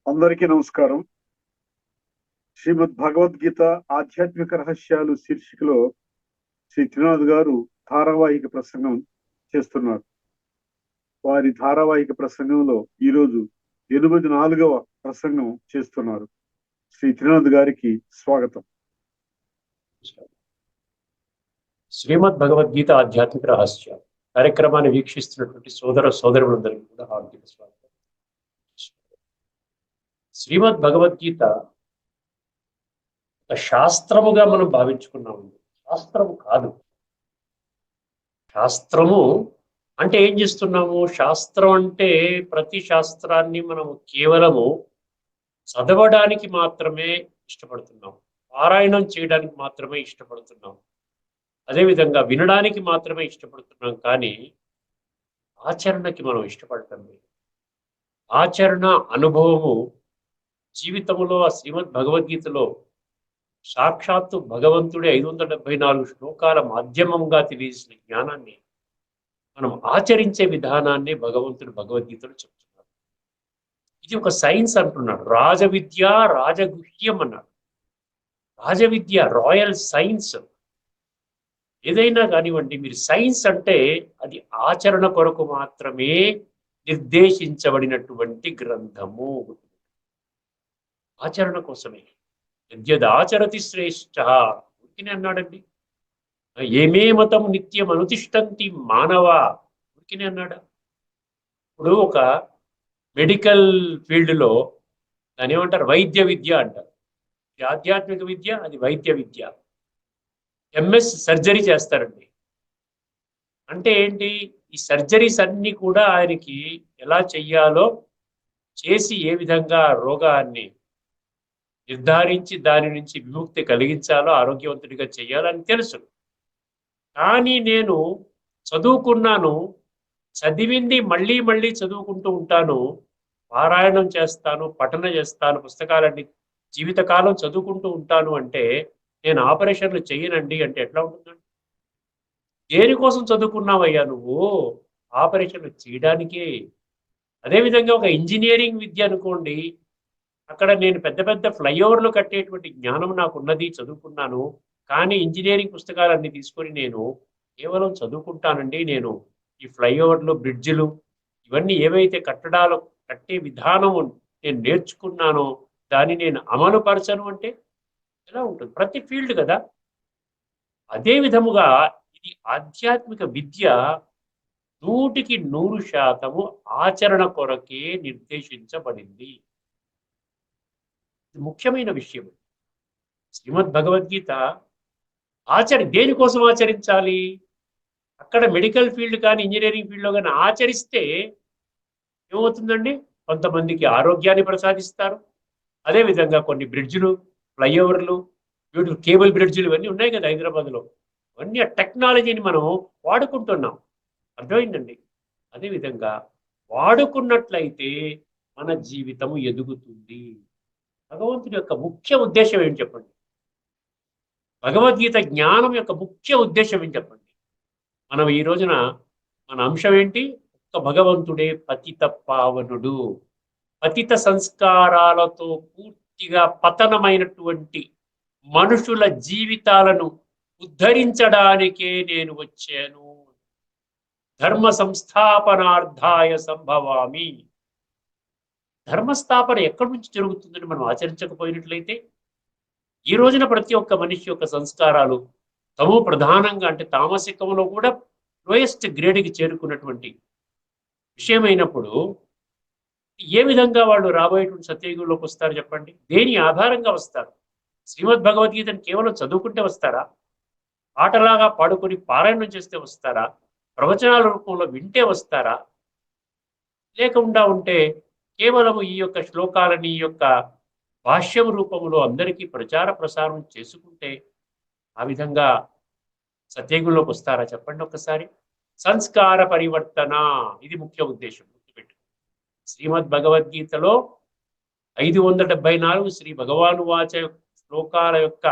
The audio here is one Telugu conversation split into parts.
అందరికీ నమస్కారం. శ్రీమద్ భగవద్గీత ఆధ్యాత్మిక రహస్యాలు శీర్షికలో శ్రీ త్రినాథ్ గారు ధారావాహిక ప్రసంగం చేస్తున్నారు. వారి ధారావాహిక ప్రసంగంలో ఈరోజు 84వ ప్రసంగం చేస్తున్నారు. శ్రీ త్రినాథ్ గారికి స్వాగతం. శ్రీమద్ భగవద్గీత ఆధ్యాత్మిక రహస్యాలు కార్యక్రమాన్ని వీక్షిస్తున్నటువంటి సోదరులందరికీ కూడా హార్దిక స్వాగతం. శ్రీమద్ భగవద్గీత ఒక శాస్త్రముగా మనం భావించుకున్నాము. శాస్త్రము కాదు. శాస్త్రము అంటే ఏం చేస్తున్నాము? శాస్త్రం అంటే ప్రతి శాస్త్రాన్ని మనము కేవలము చదవడానికి మాత్రమే ఇష్టపడుతున్నాం, పారాయణం చేయడానికి మాత్రమే ఇష్టపడుతున్నాం, అదేవిధంగా వినడానికి మాత్రమే ఇష్టపడుతున్నాం. కానీ ఆచరణకి మనం ఇష్టపడటం లేదు. ఆచరణ అనుభవము జీవితంలో ఆ శ్రీమద్ భగవద్గీతలో సాక్షాత్తు భగవంతుడే 574 శ్లోకాల మాధ్యమంగా తెలియజేసిన జ్ఞానాన్ని మనం ఆచరించే విధానాన్ని భగవంతుడు భగవద్గీతలో చెప్తున్నాడు. ఇది ఒక సైన్స్ అంటున్నాడు. రాజవిద్య, రాజగుహ్యం అన్నాడు. రాజవిద్య, రాయల్ సైన్స్. ఏదైనా కానివ్వండి, మీరు సైన్స్ అంటే అది ఆచరణ కొరకు మాత్రమే నిర్దేశించబడినటువంటి గ్రంథము. ఆచరణ కోసమే. యద్యదాచరతి శ్రేష్ఠ ఉరికినే అన్నాడండి. ఏమే మతం నిత్యం అనుతిష్టంతి మానవ ఉరికినే అన్నాడా? ఇప్పుడు ఒక మెడికల్ ఫీల్డ్లో దాని ఏమంటారు? వైద్య విద్య అంటారు. ఇది ఆధ్యాత్మిక విద్య, అది వైద్య విద్య. ఎంఎస్ సర్జరీ చేస్తారండి. అంటే ఏంటి? ఈ సర్జరీస్ అన్నీ కూడా ఆయనకి ఎలా చెయ్యాలో చేసి ఏ విధంగా రోగాన్ని నిర్ధారించి దాని నుంచి విముక్తి కలిగించాలో, ఆరోగ్యవంతుడిగా చేయాలని తెలుసు. కానీ నేను చదువుకున్నాను, చదివింది మళ్ళీ మళ్ళీ చదువుకుంటూ ఉంటాను, పారాయణం చేస్తాను, పఠన చేస్తాను, పుస్తకాలన్నీ జీవితకాలం చదువుకుంటూ ఉంటాను అంటే నేను ఆపరేషన్లు చెయ్యనండి అంటే ఎట్లా ఉంటుందండి? దేనికోసం చదువుకున్నావయ్యా నువ్వు? ఆపరేషన్లు చేయడానికే. అదేవిధంగా ఒక ఇంజనీరింగ్ విద్య అనుకోండి, అక్కడ నేను పెద్ద పెద్ద ఫ్లైఓవర్లు కట్టేటువంటి జ్ఞానం నాకు ఉన్నది, చదువుకున్నాను. కానీ ఇంజనీరింగ్ పుస్తకాలన్నీ తీసుకొని నేను కేవలం చదువుకుంటానండి. నేను ఈ ఫ్లైఓవర్లు, బ్రిడ్జిలు ఇవన్నీ ఏవైతే కట్టడాలు కట్టే విధానం నేను నేర్చుకున్నానో దాన్ని నేను అమలు పరచను అంటే ఎలా ఉంటుంది? ప్రతి ఫీల్డ్ కదా. అదే విధముగా ఇది ఆధ్యాత్మిక విద్య 100% ఆచరణ కొరకే నిర్దేశించబడింది. ముఖ్యమైన విషయం. శ్రీమద్ భగవద్గీత దేనికోసం ఆచరించాలి? అక్కడ మెడికల్ ఫీల్డ్ కానీ ఇంజనీరింగ్ ఫీల్డ్లో కానీ ఆచరిస్తే ఏమవుతుందండి? కొంతమందికి ఆరోగ్యాన్ని ప్రసాదిస్తారు. అదేవిధంగా కొన్ని బ్రిడ్జ్లు, ఫ్లైఓవర్లు, బ్యూటిఫుల్ కేబుల్ బ్రిడ్జ్లు ఇవన్నీ ఉన్నాయి కదా హైదరాబాద్లో. ఇవన్నీ ఆ టెక్నాలజీని మనం వాడుకుంటున్నాం. అర్థమైందండి? అదేవిధంగా వాడుకున్నట్లయితే మన జీవితం ఎదుగుతుంది. భగవంతుడి యొక్క ముఖ్య ఉద్దేశం ఏంటి చెప్పండి? భగవద్గీత జ్ఞానం యొక్క ముఖ్య ఉద్దేశం ఏంటి చెప్పండి? మనం ఈ రోజున మన అంశం ఏంటి? ఒక్క భగవంతుడే పతిత పావనుడు. పతిత సంస్కారాలతో పూర్తిగా పతనమైనటువంటి మనుషుల జీవితాలను ఉద్ధరించడానికే నేను వచ్చాను. ధర్మ సంస్థాపనార్థాయ సంభవామి. ధర్మస్థాపన ఎక్కడి నుంచి జరుగుతుందని మనం ఆచరించకపోయినట్లయితే ఈ రోజున ప్రతి ఒక్క మనిషి యొక్క సంస్కారాలు తమో ప్రధానంగా అంటే తామసికంలో కూడా లోయెస్ట్ గ్రేడ్కి చేరుకున్నటువంటి విషయమైనప్పుడు ఏ విధంగా వాళ్ళు రాబోయేటువంటి సత్యయుగంలోకి వస్తారు చెప్పండి? దేని ఆధారంగా వస్తారు? శ్రీమద్ భగవద్గీతను కేవలం చదువుకుంటే వస్తారా? ఆటలాగా పాడుకొని పారాయణం చేస్తే వస్తారా? ప్రవచనాల రూపంలో వింటే వస్తారా? లేకుండా ఉంటే కేవలము ఈ యొక్క శ్లోకాలని ఈ యొక్క భాష్యం రూపంలో అందరికీ ప్రచార ప్రసారం చేసుకుంటే ఆ విధంగా సత్యయుగంలోకి వస్తారా చెప్పండి ఒక్కసారి? సంస్కార పరివర్తన ఇది ముఖ్య ఉద్దేశం. గుర్తుపెట్టు. శ్రీమద్ భగవద్గీతలో 574 శ్రీ భగవాను వాచ శ్లోకాల యొక్క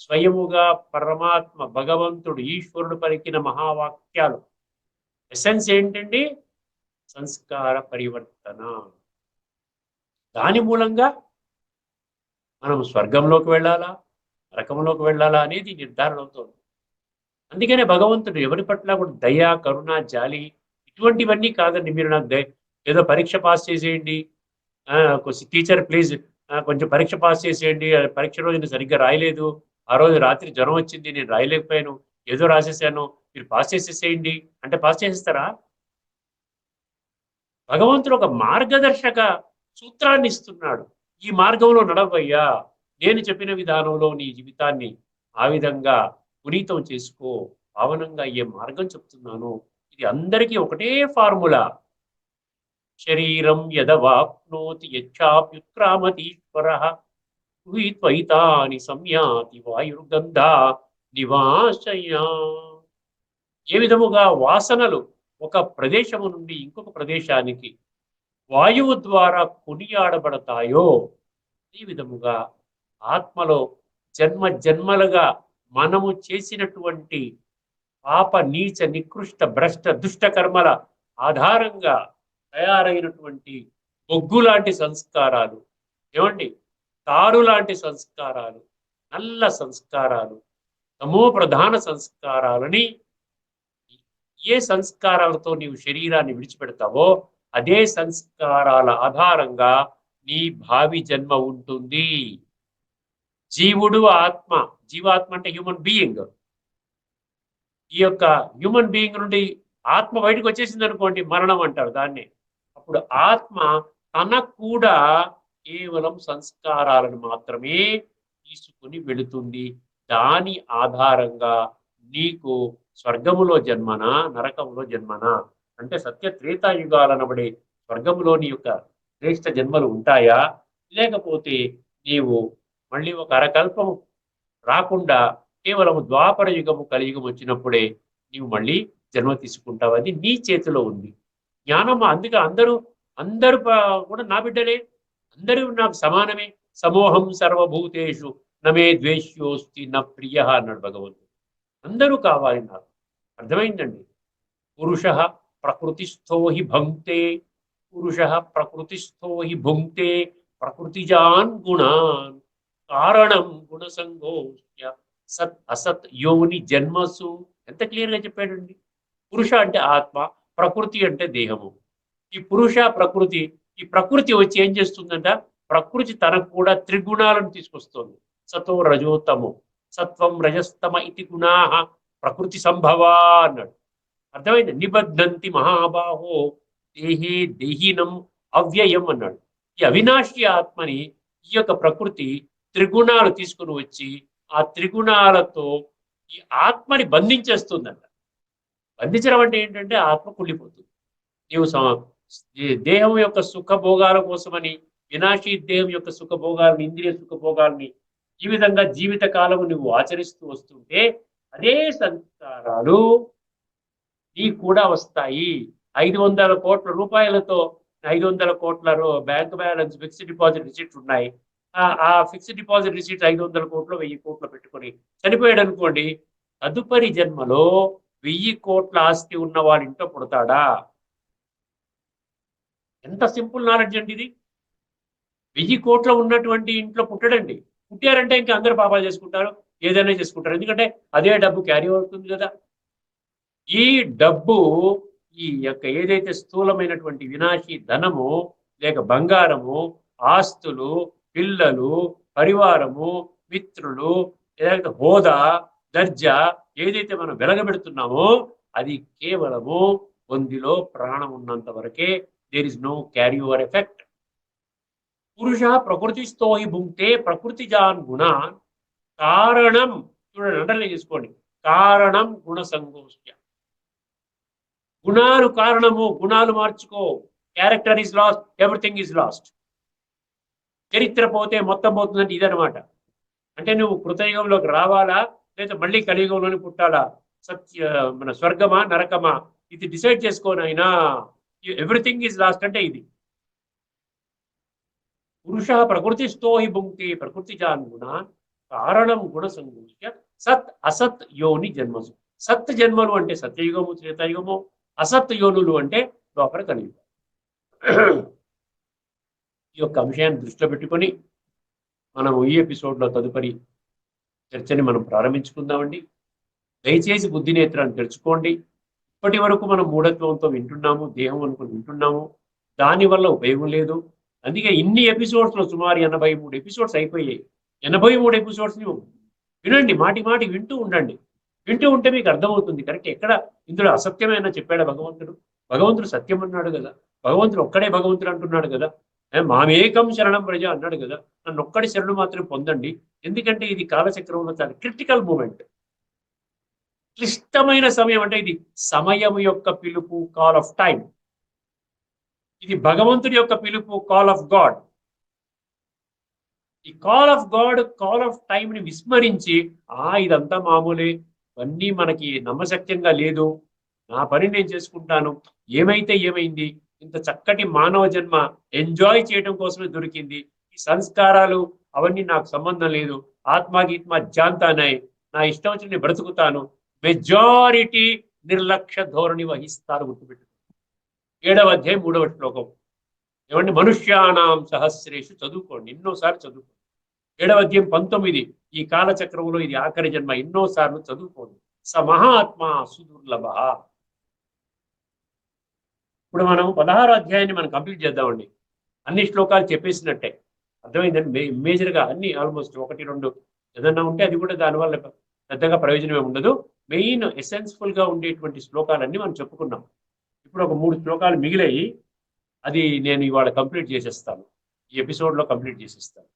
స్వయముగా పరమాత్మ భగవంతుడు ఈశ్వరుడు పలికిన మహావాక్యాలు ఎసెన్స్ ఏంటండి? సంస్కార పరివర్తన. దాని మూలంగా మనం స్వర్గంలోకి వెళ్ళాలా, నరకంలోకి వెళ్ళాలా అనేది నిర్ధారణ అవుతుంది. అందుకనే భగవంతుడు ఎవరి పట్ల కూడా దయ, కరుణ, జాలి ఇటువంటివన్నీ కాదండి. మీరు నాకు ఏదో పరీక్ష పాస్ చేసేయండి, కొంచెం టీచర్ ప్లీజ్ కొంచెం పరీక్ష పాస్ చేసేయండి, పరీక్ష రోజు నేను సరిగ్గా రాయలేదు, ఆ రోజు రాత్రి జ్వరం వచ్చింది నేను రాయలేకపోయాను, ఏదో రాసేసాను, మీరు పాస్ చేసేసేయండి అంటే పాస్ చేసేస్తారా? భగవంతుడు ఒక మార్గదర్శక సూత్రాన్ని ఇస్తున్నాడు. ఈ మార్గంలో నడవయ్యా, నేను చెప్పిన విధానంలో నీ జీవితాన్ని ఆ విధంగా పునీతం చేసుకో, పావనంగా అయ్యే మార్గం చెప్తున్నాను. ఇది అందరికీ ఒకటే ఫార్ములా. శరీరం యదవాప్నోతి యచ్చాప్యుత్క్రామతీశ్వరః త్వయితాని సంయాతి వాయుర్గంధా నివాసయా. ఏ విధముగా వాసనలు ఒక ప్రదేశము నుండి ఇంకొక ప్రదేశానికి వాయువు ద్వారా కొనియాడబడతాయో, ఈ విధముగా ఆత్మలో జన్మ జన్మలుగా మనము చేసినటువంటి పాప, నీచ, నికృష్ట, భ్రష్ట, దుష్ట కర్మల ఆధారంగా తయారైనటువంటి బొగ్గు లాంటి సంస్కారాలు, ఏమండి, తారు లాంటి సంస్కారాలు, నల్ల సంస్కారాలు, తమో ప్రధాన సంస్కారాలని, ఏ సంస్కారాలతో నీవు శరీరాన్ని విడిచిపెడతావో అదే సంస్కారాల ఆధారంగా నీ భావి జన్మ ఉంటుంది. జీవుడు ఆత్మ, జీవాత్మ అంటే హ్యూమన్ బీయింగ్. ఈ యొక్క హ్యూమన్ బీయింగ్ నుండి ఆత్మ బయటకు వచ్చేసింది అనుకోండి, మరణం అంటారు దాన్ని. అప్పుడు ఆత్మ తనకు కూడా కేవలం సంస్కారాలను మాత్రమే తీసుకుని వెళుతుంది. దాని ఆధారంగా నీకు స్వర్గములో జన్మనా, నరకములో జన్మనా, అంటే సత్య త్రేతాయుగాలనబడే స్వర్గములోని యొక్క శ్రేష్ఠ జన్మలు ఉంటాయా, లేకపోతే నీవు మళ్ళీ ఒక అరకల్పం రాకుండా కేవలం ద్వాపర యుగము, కలియుగం వచ్చినప్పుడే నీవు మళ్ళీ జన్మ తీసుకుంటావు. అది నీ చేతిలో ఉంది. జ్ఞానం అందుకే అందరూ అందరూ కూడా నా బిడ్డలే, అందరూ నాకు సమానమే. సమోహం సర్వభూతేషు నమే ద్వేష్యోస్తి న ప్రియ అన్నాడు భగవంతుడు. అందరూ కావాలి నాకు. అర్థమైందండి? పురుష ప్రకృతిస్థో హి భుంక్తే, పురుష ప్రకృతిస్థో హి భుంక్తే ప్రకృతిజాన్ గుణాన్ కారణం గుణసంగోష్య సత్ అసత్ యోని జన్మసు. ఎంత క్లియర్గా చెప్పాడండి. పురుష అంటే ఆత్మ, ప్రకృతి అంటే దేహము. ఈ పురుష ప్రకృతి, ఈ ప్రకృతి వచ్చి ఏం చేస్తుందంట, ప్రకృతి తనకు కూడా త్రిగుణాలను తీసుకొస్తుంది. సతో రజోతము, సత్వం రజస్తమ ఇతి గుణా ప్రకృతి సంభవా అన్నాడు. అర్థమైంది? నిబద్ధంతి మహాబాహో దేహే దేహినం అవ్యయం అన్నాడు. ఈ అవినాశి ఆత్మని ఈ యొక్క ప్రకృతి త్రిగుణాలు తీసుకుని వచ్చి ఆ త్రిగుణాలతో ఈ ఆత్మని బంధించేస్తుందంట. బంధించడం అంటే ఏంటంటే ఆత్మ కుళ్ళిపోతుంది. నీవు దేహం యొక్క సుఖభోగాల కోసమని, వినాశీ దేహం యొక్క సుఖభోగాలని, ఇంద్రియ సుఖభోగాల్ని ఈ విధంగా జీవిత కాలము నువ్వు ఆచరిస్తూ వస్తుంటే అదే సంస్కారాలు నీకు కూడా వస్తాయి. 500 కోట్ల రూపాయలతో 500 కోట్ల bank balance, fixed deposit receipt ఉన్నాయి. ఆ ఫిక్స్డ్ డిపాజిట్ రిసిప్ట్ 500 కోట్లు 1000 కోట్లు పెట్టుకొని చనిపోయాడు అనుకోండి, తదుపరి జన్మలో 1000 కోట్ల ఆస్తి ఉన్న వాడి ఇంట్లో పుడతాడా? ఎంత సింపుల్ నాలెడ్జ్ అండి ఇది. 1000 కోట్ల ఉన్నటువంటి ఇంట్లో పుట్టడండి. పుట్టారంటే ఇంకా అందరూ పాపాలు చేసుకుంటారు, ఏదైనా చేసుకుంటారు. ఎందుకంటే అదే డబ్బు క్యారీ అవుతుంది కదా. ఈ డబ్బు, ఈ యొక్క ఏదైతే స్థూలమైనటువంటి వినాశీ ధనము, లేక బంగారము, ఆస్తులు, పిల్లలు, పరివారము, మిత్రులు, ఏదైతే హోదా, దర్జా ఏదైతే మనం వెలగబెడుతున్నామో అది కేవలము పొందిలో ప్రాణం ఉన్నంత వరకే. There is no carry over effect. పురుష ప్రకృతిస్థో హి భుంక్తే ప్రకృతిజాన్ గుణాన్ కారణం, చూడండి అండర్లైన్ చేసుకోండి, కారణం గుణ సంగోష్య. గుణాలు కారణము, గుణాలు మార్చుకో. Character is lost, everything is lost. చరిత్ర పోతే మొత్తం పోతుందంటే ఇదనమాట. అంటే నువ్వు కృతయుగంలోకి రావాలా, లేదా మళ్ళీ కలియుగంలోనే పుట్టాలా, మన స్వర్గమా నరకమా, ఇది డిసైడ్ చేసుకోనైనా. ఎవ్రీథింగ్ ఈజ్ లాస్ట్ అంటే ఇది. పురుష ప్రకృతిస్థో హి భుంక్తే ప్రకృతిజాన్ గుణాన్ కారణం గుణ సంగోష్య సత్ అసత్ యోని జన్మసు. సత్ జన్మలు అంటే సత్యయుగము, త్రేతాయుగము. అసత్ యోనులు అంటే ద్వాపర కలియుగం. యొక్క అంశాన్ని దృష్టిలో పెట్టుకొని మనం ఈ ఎపిసోడ్లో తదుపరి చర్చని మనం ప్రారంభించుకుందామండి. దయచేసి బుద్ధి నేత్రాన్ని తెరుచుకోండి. ఇప్పటి వరకు మనం మూఢత్వంతో వింటున్నాము, దేహం అనుకుని వింటున్నాము, దానివల్ల ఉపయోగం లేదు. అందుకే ఇన్ని ఎపిసోడ్స్లో సుమారు 83 ఎపిసోడ్స్ అయిపోయాయి. 83 ఎపిసోడ్స్ని వినండి, మాటి మాటి వింటూ ఉండండి. వింటూ ఉంటే మీకు అర్థమవుతుంది కరెక్ట్ ఎక్కడ ఇందులో అసత్యమైన చెప్పాడు భగవంతుడు. భగవంతుడు సత్యం అన్నాడు కదా, భగవంతుడు ఒక్కడే భగవంతుడు అంటున్నాడు కదా, మామేకం శరణం ప్రజ అన్నాడు కదా, నన్ను ఒక్కడి శరణు మాత్రం పొందండి. ఎందుకంటే ఇది కాలచక్రంలో చాలా క్రిటికల్ మూమెంట్, క్లిష్టమైన సమయం. అంటే ఇది సమయం యొక్క పిలుపు, కాల్ ఆఫ్ టైం. ఇది భగవంతుడి యొక్క పిలుపు, కాల్ ఆఫ్ గాడ్. ఈ call of God, call of టైంని విస్మరించి ఇదంతా మామూలే, ఇవన్నీ మనకి నమ్మశక్యంగా లేదు, నా పని నేను చేసుకుంటాను, ఏమైతే ఏమైంది, ఇంత చక్కటి మానవ జన్మ ఎంజాయ్ చేయడం కోసమే దొరికింది, ఈ సంస్కారాలు అవన్నీ నాకు సంబంధం లేదు, ఆత్మగీత్మ జాంతానాయ్, నా ఇష్టం వచ్చి నేను బ్రతుకుతాను, మెజారిటీ నిర్లక్ష్య ధోరణి వహిస్తారు. గుర్తుపెట్టు 7వ అధ్యాయం 3వ శ్లోకం. ఏమంటే మనుష్యానాం సహస్రేషు, చదువుకోండి, ఎన్నోసార్లు చదువుకోండి. 7వ అధ్యాయం 19, ఈ కాలచక్రంలో ఇది ఆఖరి జన్మ, ఎన్నోసార్లు చదువుకోండి. స మహాత్మా సుదుర్లభ. ఇప్పుడు మనం 16వ అధ్యాయాన్ని మనం కంప్లీట్ చేద్దామండి. అన్ని శ్లోకాలు చెప్పేసినట్టే, అర్థమైందండి. మేజర్గా అన్ని ఆల్మోస్ట్ 1, 2 ఏదన్నా ఉంటే అది కూడా దానివల్ల పెద్దగా ప్రయోజనమే ఉండదు. మెయిన్ ఎసెన్స్ఫుల్గా ఉండేటువంటి శ్లోకాలన్నీ మనం చెప్పుకున్నాం. ఇప్పుడు ఒక 3 శ్లోకాలు మిగిలాయి, అది నేను ఇవాళ కంప్లీట్ చేసేస్తాను, ఈ ఎపిసోడ్లో కంప్లీట్ చేసేస్తాను.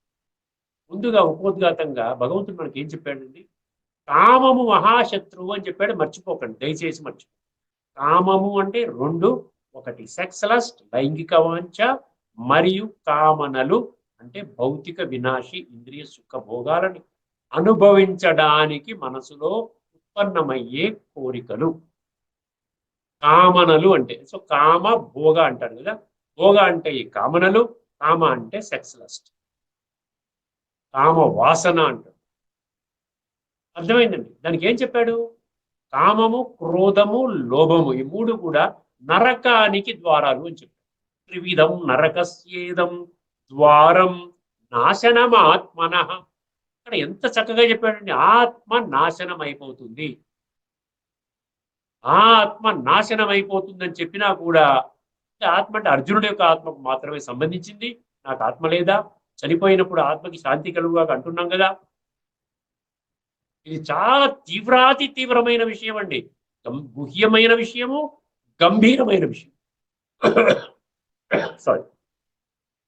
ముందుగా ఉపోద్ఘాతంగా భగవంతుడు మనకి ఏం చెప్పాడండి? కామము మహాశత్రువు అని చెప్పాడు, మర్చిపోకండి, దయచేసి మర్చిపో. కామము అంటే 2, ఒకటి సెక్స్ లస్ట్, లైంగిక వాంఛ, మరియు కామనలు అంటే భౌతిక వినాశి ఇంద్రియ సుఖ భోగాలని అనుభవించడానికి మనసులో ఉత్పన్నమయ్యే కోరికలు కామనలు అంటే. సో కామ భోగ అంటారు కదా, భోగ అంటే ఈ కామనలు, కామ అంటే సెక్స్ లస్ట్, కామ వాసన అంటారు. అర్థమైందండి. దానికి ఏం చెప్పాడు? కామము, క్రోధము, లోభము, ఈ 3 కూడా నరకానికి ద్వారాలు అని చెప్పాడు. త్రివిధం నరకస్యేదం ద్వారం నాశనమాత్మన. ఇక్కడ ఎంత చక్కగా చెప్పాడండి. ఆత్మ నాశనం అయిపోతుంది, ఆత్మ నాశనం అయిపోతుందని చెప్పినా కూడా, ఆత్మ అంటే అర్జునుడి యొక్క ఆత్మకు మాత్రమే సంబంధించింది, నాకు ఆత్మ లేదా, చనిపోయినప్పుడు ఆత్మకి శాంతి కలుగుగా అంటున్నాం కదా. ఇది చాలా తీవ్రాతి తీవ్రమైన విషయం అండి, గుహ్యమైన విషయము, గంభీరమైన విషయం. సారీ,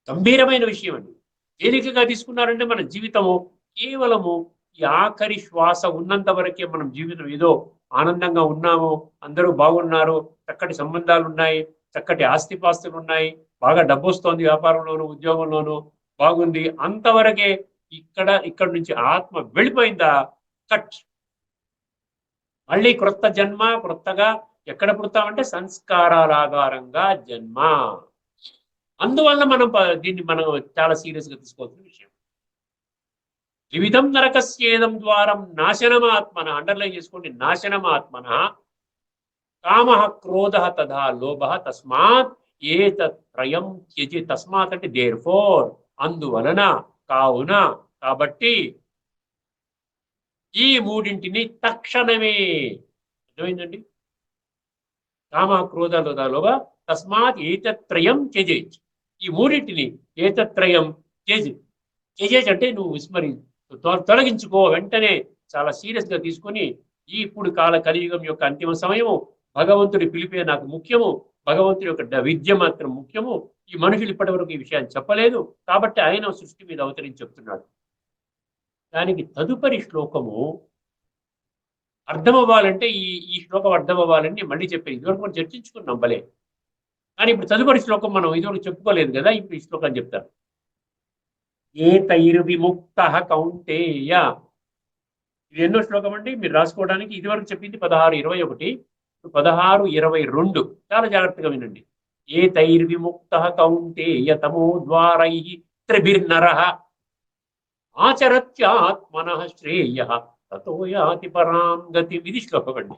గంభీరమైన విషయం అండి. తేలికగా తీసుకున్నారంటే మన జీవితము కేవలము ఈ ఆఖరి శ్వాస ఉన్నంత వరకే మనం జీవితం ఏదో ఆనందంగా ఉన్నాము, అందరూ బాగున్నారు, చక్కటి సంబంధాలు ఉన్నాయి, చక్కటి ఆస్తిపాస్తులు ఉన్నాయి, బాగా డబ్బు వస్తోంది, వ్యాపారంలోను ఉద్యోగంలోను బాగుంది, అంతవరకే. ఇక్కడ నుంచి ఆత్మ వెళ్ళిపోయిందా, కట్. మళ్ళీ క్రొత్త జన్మ, క్రొత్తగా ఎక్కడ పుడతామంటే సంస్కారాల ఆధారంగా జన్మ. అందువల్ల దీన్ని మనం చాలా సీరియస్గా తీసుకోవాల్సిన విషయం. త్రివిధం నరకస్యేదం ద్వారం నాశనమాత్మన, అండర్లైన్ చేసుకోండి, నాశనమాత్మన. కామ, క్రోధ, తథా లోభ, తస్మాత్ ఏతత్రయం త్యజి. తస్మాత్ అంటే దేర్ ఫోర్, అందువలన, కావున, కాబట్టి ఈ 3ంటిని తక్షణమే. అర్థమైందండి? కామ, క్రోధ, లోభ, తస్మాత్ ఏతత్రయం త్యజేజ్. ఈ 3ంటిని ఏతత్రయం త్యజేజ్ అంటే నువ్వు తొలగించుకో వెంటనే. చాలా సీరియస్గా తీసుకొని, ఇప్పుడు కలియుగం యొక్క అంతిమ సమయము, భగవంతుడి పిలిపే నాకు ముఖ్యము, భగవంతుడి యొక్క విద్య మాత్రం ముఖ్యము. ఈ మనుషులు ఇప్పటి వరకు ఈ విషయాన్ని చెప్పలేదు, కాబట్టి ఆయన సృష్టి మీద అవతరించి చెప్తున్నాడు. దానికి తదుపరి శ్లోకము అర్థం అవ్వాలంటే, ఈ శ్లోకం అర్థం అవ్వాలని మళ్ళీ చెప్పాను. ఇదివరకు మనం చర్చించుకున్నాం భలే, కానీ ఇప్పుడు తదుపరి శ్లోకం మనం ఇదివరకు చెప్పుకోలేదు కదా, ఇప్పుడు ఈ శ్లోకాన్ని చెప్తాను. ఏతైర్విముక్త కౌంతేయ. ఇది ఎన్నో శ్లోకం అండి మీరు రాసుకోవడానికి? ఇదివరకు చెప్పింది 16:21, 16:22. చాలా జాగ్రత్తగా వినండి. ఏతైర్విముక్త కౌంతేయ తమోద్వారై త్రిభిర్నరః ఆచరత్యాత్మనః శ్రేయః తతో యాతి పరాం గతి. ఇది శ్లోకం అండి.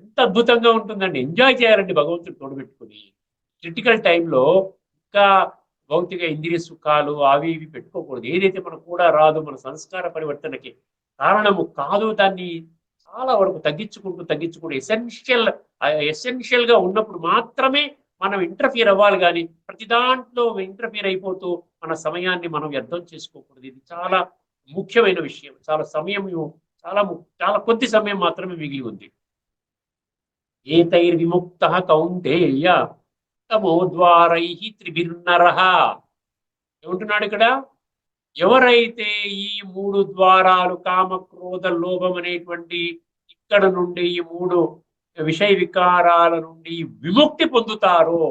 ఎంత అద్భుతంగా ఉంటుందండి, ఎంజాయ్ చేయాలండి భగవంతుడు తోడుపెట్టుకుని. క్రిటికల్ టైంలో ఇంకా భౌతిక ఇంద్రియ సుఖాలు అవి ఇవి పెట్టుకోకూడదు. ఏదైతే మనకు కూడా రాదు, మన సంస్కార పరివర్తనకి కారణము కాదు, దాన్ని చాలా వరకు తగ్గించుకుంటూ ఎసెన్షియల్ గా ఉన్నప్పుడు మాత్రమే మనం ఇంటర్ఫియర్ అవ్వాలి. కానీ ప్రతి దాంట్లో ఇంటర్ఫియర్ అయిపోతూ మన సమయాన్ని మనం వ్యర్థం చేసుకోకూడదు. ఇది చాలా ముఖ్యమైన విషయం. చాలా కొద్ది సమయం మాత్రమే మిగిలి ఉంది. ఏతైర్విముక్త కౌంతేయ తమోద్వారై త్రిభిర్నరః. ఏమంటున్నాడు ఇక్కడ? ఎవరైతే ఈ 3 ద్వారాలు, కామ క్రోధ లోభం అనేటువంటి ఇక్కడ నుండి ఈ 3 విషయ వికారాల నుండి విముక్తి పొందుతారో,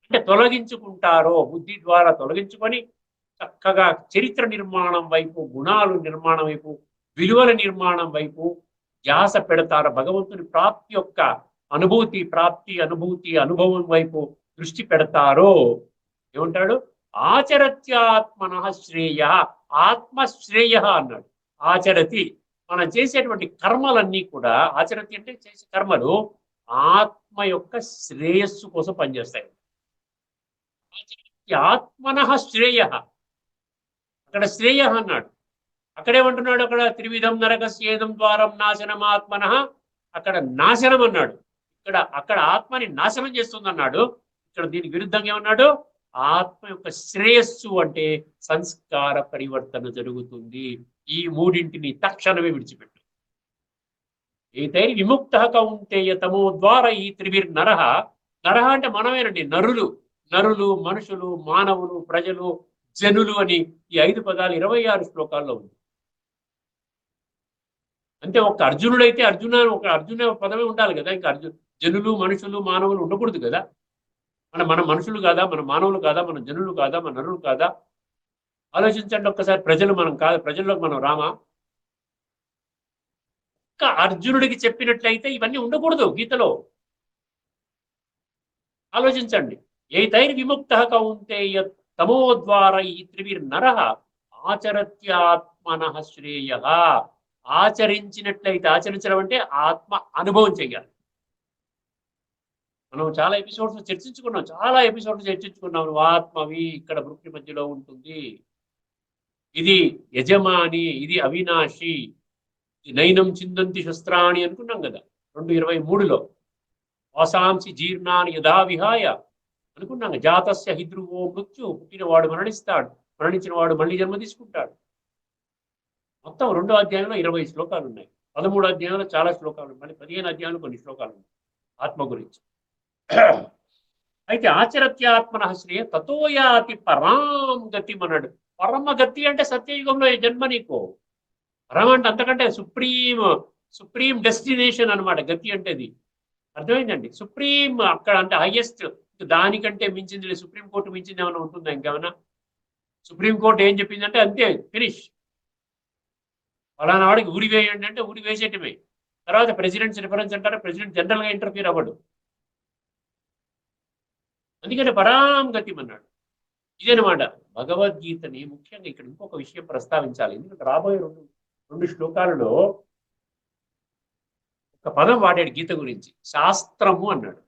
అంటే తొలగించుకుంటారో, బుద్ధి ద్వారా తొలగించుకొని చక్కగా చరిత్ర నిర్మాణం వైపు, గుణాలు నిర్మాణం వైపు, విలువల నిర్మాణం వైపు ధ్యాస పెడతారు, భగవంతుని ప్రాప్తి యొక్క అనుభూతి అనుభవం వైపు దృష్టి పెడతారో, ఏమంటాడు? ఆచరత్యాత్మన శ్రేయ, ఆత్మశ్రేయ అన్నాడు. ఆచరతి, మనం చేసేటువంటి కర్మలన్నీ కూడా, ఆచరతి అంటే చేసే కర్మలు ఆత్మ యొక్క శ్రేయస్సు కోసం పనిచేస్తాయి. ఆత్మన శ్రేయ, అక్కడ శ్రేయ అన్నాడు. అక్కడేమంటున్నాడు? అక్కడ త్రివిధం నరకస్యేదం ద్వారం నాశనం ఆత్మన, అక్కడ నాశనం అన్నాడు. అక్కడ ఆత్మని నాశనం చేస్తుంది అన్నాడు. ఇక్కడ దీనికి విరుద్ధంగా ఏమన్నాడు? ఆత్మ యొక్క శ్రేయస్సు అంటే సంస్కార పరివర్తన జరుగుతుంది. ఈ మూడింటిని తక్షణమే విడిచిపెట్టు. ఏతై విముక్త కౌంతేయ తమో ద్వార ఈ త్రిభిర్నరః. నరః అంటే మనమేనండి, నరులు, మనుషులు, మానవులు, ప్రజలు, జనులు అని ఈ 5 పదాలు 26 శ్లోకాల్లో ఉంది. అంటే ఒక అర్జునుడైతే అర్జున పదమే ఉండాలి కదా. ఇంకా జనులు, మనుషులు, మానవులు ఉండకూడదు కదా. మన మనుషులు కాదా, మన మానవులు కాదా, మన జనులు కాదా, మన నరులు కాదా? ఆలోచించండి ఒక్కసారి. ప్రజలు మనం కాదు, ప్రజల్లోకి మనం రామా? ఒక్క అర్జునుడికి చెప్పినట్లయితే ఇవన్నీ ఉండకూడదు గీతలో. ఆలోచించండి. ఏతైర్ విముక్త కౌంతేయ తమోద్వారై త్రిభిర్నరః ఆచరత్యాత్మనః శ్రేయః. ఆచరించడం అంటే ఆత్మ అనుభవం చెయ్యాలి. మనం చాలా ఎపిసోడ్స్ చర్చించుకున్నాం. ఆత్మవి ఇక్కడ వృత్తి మధ్యలో ఉంటుంది, ఇది యజమాని, ఇది అవినాశి, నైనం చిందంతి శస్త్రాణి అనుకున్నాం కదా 2:23లో. వాసాంసి జీర్ణాన్ని యథా విహాయ అనుకున్నాం. జాతస్య హిద్రువో మృత్యు, పుట్టినవాడు మరణిస్తాడు, మరణించిన వాడు మళ్ళీ జన్మ తీసుకుంటాడు. మొత్తం 2వ అధ్యాయంలో 20 శ్లోకాలు ఉన్నాయి. 13వ అధ్యాయంలో చాలా శ్లోకాలు ఉన్నాయి. మళ్ళీ 15 అధ్యాయంలో కొన్ని శ్లోకాలు ఉన్నాయి ఆత్మ గురించి. అయితే ఆచరత్యాత్మన శ్రేయ తతోయాతి పరాం గతి అన్నాడు. పరమగతి అంటే సత్యయుగంలో జన్మ. నీకు పరం అంటే అంతకంటే సుప్రీం డెస్టినేషన్ అనమాట. గతి అంటే అది అర్థమైందండి. సుప్రీం అక్కడ అంటే హైయెస్ట్, దానికంటే మించింది సుప్రీంకోర్టు మించింది ఏమైనా ఉంటుందా? ఇంకేమైనా? సుప్రీంకోర్టు ఏం చెప్పిందంటే అంతే, ఫినిష్. ఫలానా వాడికి ఊరి వేయండి అంటే ఊరి వేసేయటమే. తర్వాత ప్రెసిడెంట్స్ రిఫరెన్స్ అంటారు, ప్రెసిడెంట్ జనరల్గా ఇంటర్ఫీర్ అవ్వడు. అందుకని పరాంగతి అన్నాడు. ఇదనమాట భగవద్గీతని. ముఖ్యంగా ఇక్కడ ఇంకొక విషయం ప్రస్తావించాలి. ఎందుకంటే రాబోయే రెండు శ్లోకాలలో ఒక పదం వాడాడు గీత గురించి, శాస్త్రము అన్నాడు.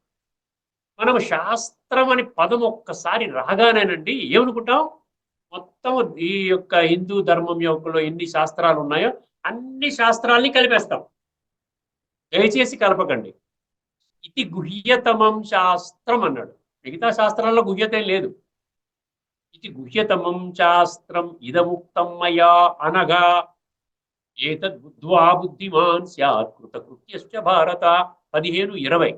మనం శాస్త్రం అని పదం ఒక్కసారి రాగానేనండి ఏమనుకుంటాం? మొత్తం ఈ యొక్క హిందూ ధర్మం యొక్కలో ఎన్ని శాస్త్రాలు ఉన్నాయో అన్ని శాస్త్రాల్ని కలిపేస్తాం. దయచేసి కలపకండి. ఇది గుహ్యతమం శాస్త్రం అన్నాడు. మిగతా శాస్త్రాల్లో గుహ్యతం లేదు. ఇది గుహ్యతమం శాస్త్రం ఇదముక్తం మయా అనగా ఏతద్బుద్ధ్వా బుద్ధిమాన్ స్యాత్ కృతకృత్యశ్చ భారత 15:20.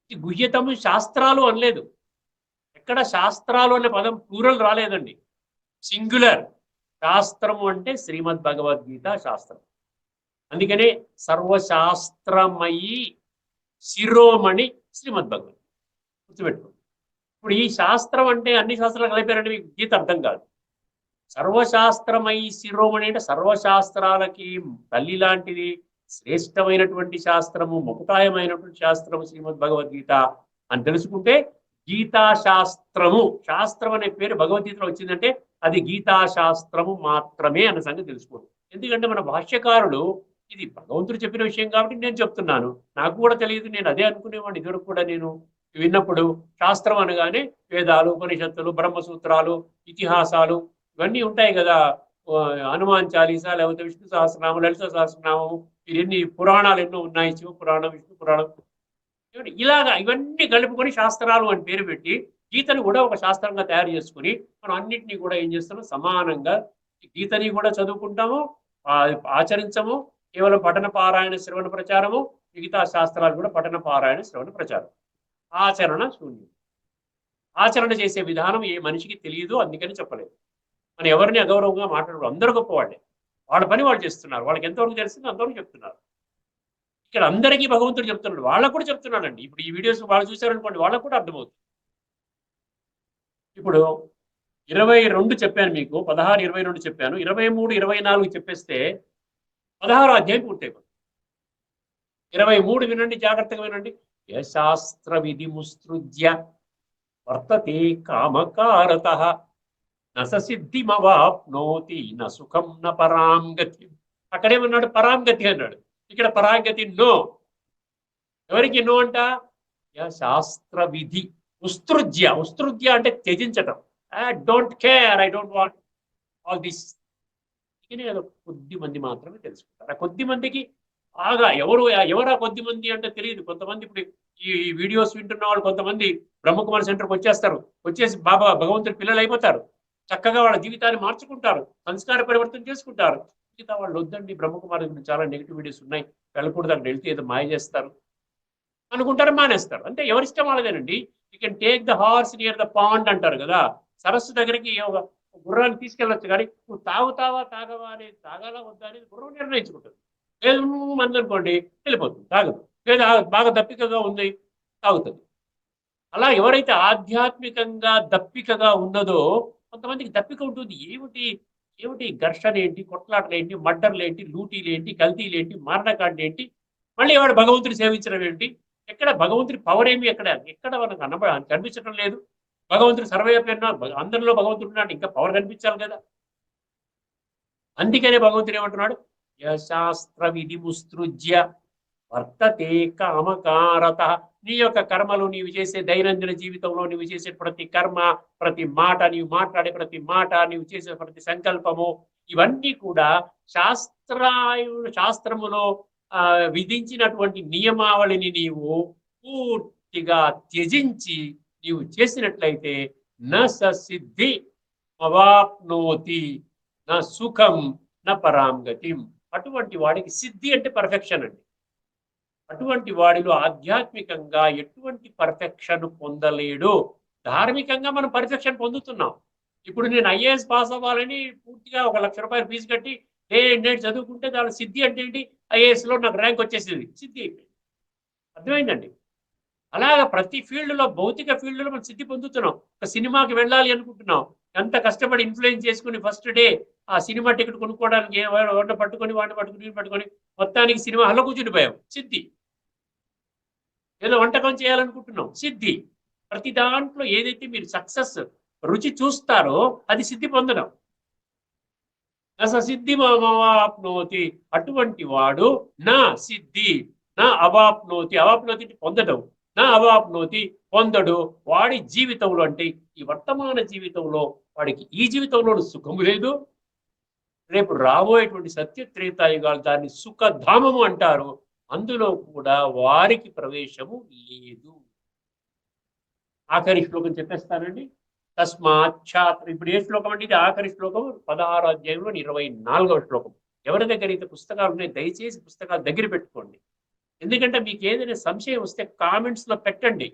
ఇది గుహ్యతము శాస్త్రాలు అనలేదు. ఎక్కడ శాస్త్రాలు అనే పదం ప్లూరల్ రాలేదండి, సింగులర్. శాస్త్రము అంటే శ్రీమద్ భగవద్గీత శాస్త్రం. అందుకనే సర్వశాస్త్రమయి శిరోమణి శ్రీమద్ భగవద్గీత. గుర్తుపెట్టుకోండి. ఇప్పుడు ఈ శాస్త్రం అంటే అన్ని శాస్త్రాలు కలిపారంటే మీకు గీత అర్థం కాదు. సర్వశాస్త్రమయి శిరోమణి అంటే సర్వశాస్త్రాలకి తల్లి లాంటిది, శ్రేష్టమైనటువంటి శాస్త్రము, మకుతాయమైనటువంటి శాస్త్రము శ్రీమద్ భగవద్గీత అని తెలుసుకుంటే, గీతాశాస్త్రము, శాస్త్రం అనే పేరు భగవద్గీతలో వచ్చిందంటే అది గీతాశాస్త్రము మాత్రమే అన్న సంగతి తెలుసుకోండి. ఎందుకంటే మన భాష్యకారుడు ఇది భగవంతుడు చెప్పిన విషయం కాబట్టి నేను చెప్తున్నాను. నాకు కూడా తెలియదు, నేను అదే అనుకునేవాడిని ఇదివరకు కూడా. నేను విన్నప్పుడు శాస్త్రం అనగానే వేదాలు, ఉపనిషత్తులు, బ్రహ్మసూత్రాలు, ఇతిహాసాలు ఇవన్నీ ఉంటాయి కదా. హనుమాన్ చాలీసా, లేకపోతే విష్ణు సహస్రనామం, లలిత సహస్రనామం, ఇవన్నీ పురాణాలు ఎన్నో ఉన్నాయి. శివ పురాణం, విష్ణు పురాణం, ఇలాగా ఇవన్నీ కలుపుకొని శాస్త్రాలు అని పేరు పెట్టి గీతను కూడా ఒక శాస్త్రంగా తయారు చేసుకుని మనం అన్నింటినీ కూడా ఏం చేస్తున్నాం, సమానంగా గీతని కూడా చదువుకుంటాము, ఆచరించము. కేవలం పఠన పారాయణ శ్రవణ ప్రచారము, మిగతా శాస్త్రాలు కూడా పఠన పారాయణ శ్రవణ ప్రచారం. ఆచరణ శూన్యం. ఆచరణ చేసే విధానం ఏ మనిషికి తెలియదు, అందుకని చెప్పలేదు. మనం ఎవరిని అగౌరవంగా మాట్లాడరు, అందరూ గొప్పవాళ్ళే. వాళ్ళ పని వాళ్ళు చేస్తున్నారు, వాళ్ళకి ఎంతవరకు తెలిసిందో అంతవరకు చెప్తున్నారు. ఇక్కడ అందరికీ భగవంతుడు చెప్తున్నాడు, వాళ్ళకు కూడా చెప్తున్నాడండి. ఇప్పుడు ఈ వీడియోస్ వాళ్ళు చూశారనుకోండి, వాళ్ళకు కూడా అర్థమవుతుంది. ఇప్పుడు 22 చెప్పాను మీకు, 16, 22 చెప్పాను, 23, 24 చెప్పేస్తే 16వ అధ్యాయం పూర్తయిపోతుంది. 23 వినండి, జాగ్రత్తగా వినండి. యశాస్త్ర విధి ముస్తృజ్య వర్తతే కామకారత నసిద్ధిమవాప్నోతి న సుఖం న పరాంగతి. అక్కడేమన్నాడు? పరాంగతి అన్నాడు. ఇక్కడ పరాంగతి నో. ఎవరికి నో అంట? శాస్త్ర విధి ఉస్తృజ్య. ఉస్తృజ్య అంటే త్యజించటం. I don't care, I don't want all this. కొద్ది మంది మాత్రమే తెలుసుకుంటారు. ఆ కొద్ది మందికి బాగా ఎవరా కొద్ది మంది అంటే తెలియదు. కొంతమంది ఇప్పుడు ఈ వీడియోస్ వింటున్న వాళ్ళు కొంతమంది బ్రహ్మకుమారి సెంటర్కి వచ్చేస్తారు, వచ్చేసి బాబా భగవంతుడి పిల్లలు అయిపోతారు, చక్కగా వాళ్ళ జీవితాన్ని మార్చుకుంటారు, సంస్కార పరివర్తన చేసుకుంటారు. మిగతా వాళ్ళు వద్దండి, బ్రహ్మకుమారి గురించి చాలా నెగిటివ్ వీడియోస్ ఉన్నాయి, వెళ్ళకూడదు, అక్కడ వెళ్తే ఏదో మాయ చేస్తారు అనుకుంటారు, మానేస్తారు. అంటే ఎవరిష్టం వాళ్ళదేనండి. You can take the horse near the pond అంటారు కదా. సరస్సు దగ్గరికి ఒక గుర్రాన్ని తీసుకెళ్ళొచ్చు, కానీ నువ్వు తాగుతావా తాగవా అనేది, తాగాలా వద్దా అనేది గుర్రం నిర్ణయించుకుంటుంది. లేదు మంది అనుకోండి వెళ్ళిపోతుంది, తాగదు. లేదా బాగా దప్పికగా ఉంది, తాగుతుంది. అలా ఎవరైతే ఆధ్యాత్మికంగా దప్పికగా ఉన్నదో, కొంతమందికి దప్పిక ఉంటుంది. ఏమిటి ఏమిటి ఘర్షణ ఏంటి, కొట్లాటలు ఏంటి, మర్డర్లు ఏంటి, లూటీలు ఏంటి, కల్తీలు ఏంటి, మారణకాండ ఏంటి, మళ్ళీ వాడు భగవంతుని సేవించడం ఏంటి? ఎక్కడ భగవంతుని పవర్ ఏమి ఎక్కడ మనకు కనిపించడం లేదు. భగవంతుడు సర్వైపోయినా అందరిలో భగవంతుడు ఉన్నాడు, ఇంకా పవర్ కనిపించాలి కదా. అందుకనే భగవంతుడు ఏమంటున్నాడు? యశాస్త్ర విధి ముస్తృజ్య వర్తతే కామకారత. నీ యొక్క కర్మలు, నీవు చేసే దైనందిన జీవితంలో నీవు చేసే ప్రతి కర్మ, ప్రతి మాట, నీవు మాట్లాడే ప్రతి మాట, నీవు చేసే ప్రతి సంకల్పము, ఇవన్నీ కూడా శాస్త్రములో విధించినటువంటి నియమావళిని నీవు పూర్తిగా త్యజించి నీవు చేసినట్లయితే న సిద్ధి అవాప్నోతి నా సుఖం నా పరాంగతిం. అటువంటి వాడికి సిద్ధి అంటే పర్ఫెక్షన్ అండి. అటువంటి వాడిలో ఆధ్యాత్మికంగా ఎటువంటి పర్ఫెక్షన్ పొందలేడు. ధార్మికంగా మనం పర్ఫెక్షన్ పొందుతున్నాం. ఇప్పుడు నేను ఐఏఎస్ పాస్ అవ్వాలని పూర్తిగా 1 లక్ష రూపాయలు ఫీజు కట్టి నేను చదువుకుంటే దాని సిద్ధి అంటే ఏంటి? ఐఏఎస్లో నాకు ర్యాంక్ వచ్చేసింది, సిద్ధి అయిపోయింది. అర్థమైందండి? అలాగా ప్రతి ఫీల్డ్లో, భౌతిక ఫీల్డ్లో మనం సిద్ధి పొందుతున్నాం. ఒక సినిమాకి వెళ్ళాలి అనుకుంటున్నాం, ఎంత కష్టపడి ఇన్ఫ్లుయెన్స్ చేసుకుని ఫస్ట్ డే ఆ సినిమా టికెట్ కొనుక్కోవడానికి వాడిని పట్టుకుని మొత్తానికి సినిమా హాల్లో కూర్చునిపోయాం, సిద్ధి. ఏదో వంటకం చేయాలనుకుంటున్నాం, సిద్ధి. ప్రతి దాంట్లో ఏదైతే మీరు సక్సెస్ రుచి చూస్తారో అది సిద్ధి పొందడం. సిద్ధి అవాప్నోతి. అటువంటి వాడు నా సిద్ధి నా అవాప్నోతి. అవాప్నోతి పొందడం, నా అవాప్నోతి పొందడు. వాడి జీవితంలో అంటే ఈ వర్తమాన జీవితంలో వాడికి ఈ జీవితంలో సుఖము లేదు. రేపు రాబోయేటువంటి సత్యత్రేతాయుగాలు దాన్ని సుఖధామము అంటారు, అందులో కూడా వారికి ప్రవేశము లేదు. ఆఖరి శ్లోకం చెప్పేస్తానండి. తస్మాచ్ఛాత్ర. ఇప్పుడు ఏ శ్లోకం అంటే ఇది ఆఖరి శ్లోకం, 16వ అధ్యాయంలో 24వ శ్లోకం. ఎవరి దగ్గర అయితే పుస్తకాలు ఉన్నాయి దయచేసి పుస్తకాలు దగ్గర పెట్టుకోండి. ఎందుకంటే మీకు ఏదైనా సంశయం వస్తే కామెంట్స్లో పెట్టండి.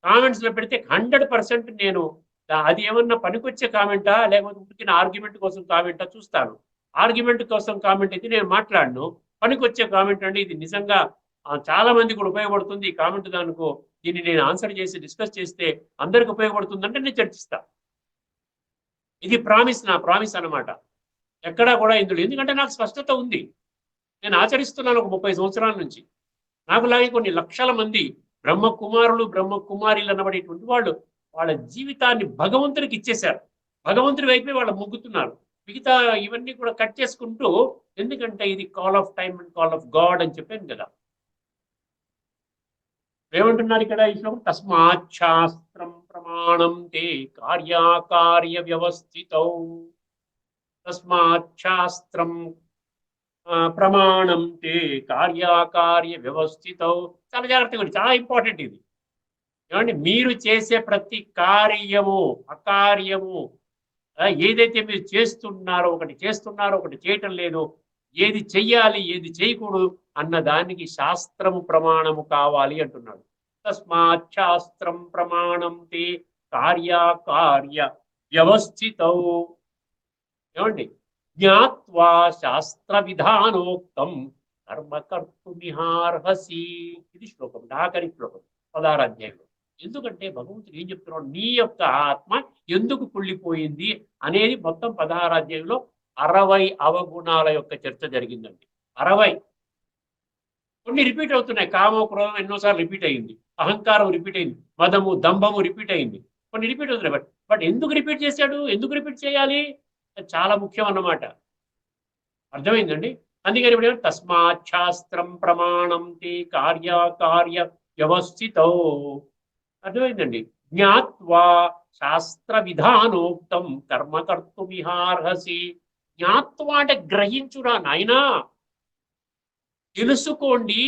కామెంట్స్లో పెడితే 100% నేను అది ఏమన్నా పనికొచ్చే కామెంటా లేకపోతే ఉడికిన ఆర్గ్యుమెంట్ కోసం కామెంటా చూస్తాను. ఆర్గ్యుమెంట్ కోసం కామెంట్ అయితే నేను మాట్లాడను. పనికొచ్చే కామెంట్ అండి, ఇది నిజంగా చాలా మంది కూడా ఉపయోగపడుతుంది, ఈ కామెంట్ దానికో దీన్ని నేను ఆన్సర్ చేసి డిస్కస్ చేస్తే అందరికి ఉపయోగపడుతుందంటే నేను చర్చిస్తా. ఇది నా ప్రామిస్ అన్నమాట. ఎక్కడా కూడా ఇందులో, ఎందుకంటే నాకు స్పష్టత ఉంది, నేను ఆచరిస్తున్నాను ఒక 30 సంవత్సరాల నుంచి. నాకులాగే కొన్ని లక్షల మంది బ్రహ్మకుమారులు బ్రహ్మకుమారిలు అనబడేటువంటి వాళ్ళు వాళ్ళ జీవితాన్ని భగవంతుడికి ఇచ్చేశారు. భగవంతుడి వైపే వాళ్ళు మొగ్గుతున్నారు. మిగతా ఇవన్నీ కూడా కట్ చేసుకుంటూ, ఎందుకంటే ఇది call of time and call of God అని చెప్పాను కదా. ఏమంటున్నారు ఇక్కడ ఈ శ్లోకం? తస్మాత్ శాస్త్రం ప్రమాణం తే కార్యాకార్య వ్యవస్థితౌ. తస్మాత్ శాస్త్రం ప్రమాణం తే కార్యాకార్య వ్యవస్థితౌ. చాలా జాగ్రత్తగా, చాలా ఇంపార్టెంట్ ఇది. ఏమండి, మీరు చేసే ప్రతి కార్యము అకార్యము, ఏదైతే మీరు చేస్తున్నారో, ఒకటి చేస్తున్నారో ఒకటి చేయటం లేదు, ఏది చెయ్యాలి ఏది చేయకూడదు అన్న దానికి శాస్త్రము ప్రమాణము కావాలి అంటున్నాడు. తస్మాత్ శాస్త్రం ప్రమాణం తే కార్యాకార్య వ్యవస్థితౌ. ఏమండి, జ్ఞాత్వా శాస్త్ర విధానోక్తం కర్మ కర్తుమిహార్హసి. ఇది శ్లోకం, ఆఖరి శ్లోకం 16వ అధ్యాయంలో. ఎందుకంటే భగవంతుడు ఏం చెప్తున్నాడు, నీ యొక్క ఆత్మ ఎందుకు కుళ్ళిపోయింది అనేది మొత్తం 16వ అధ్యాయంలో 60 అవగుణాల యొక్క చర్చ జరిగిందండి. 60 కొన్ని రిపీట్ అవుతున్నాయి. కామో క్రోధం ఎన్నోసార్లు రిపీట్ అయింది, అహంకారం రిపీట్ అయింది, మదము దంభము రిపీట్ అయింది, కొన్ని రిపీట్ అవుతున్నాయి. బట్ ఎందుకు రిపీట్ చేశాడు, ఎందుకు రిపీట్ చేయాలి, అది చాలా ముఖ్యం అన్నమాట. అర్థమైందండి? అందుకని ఇప్పుడు తస్మాత్ శాస్త్రం ప్రమాణం తే కార్యాకార్య వ్యవస్థితో. అర్థమైందండి? జ్ఞాత్వా శాస్త్ర విధానోక్తం కర్మ కర్తుమిహార్హసి. జ్ఞాత్వా అంటే గ్రహించురా నాయనా, తెలుసుకోండి,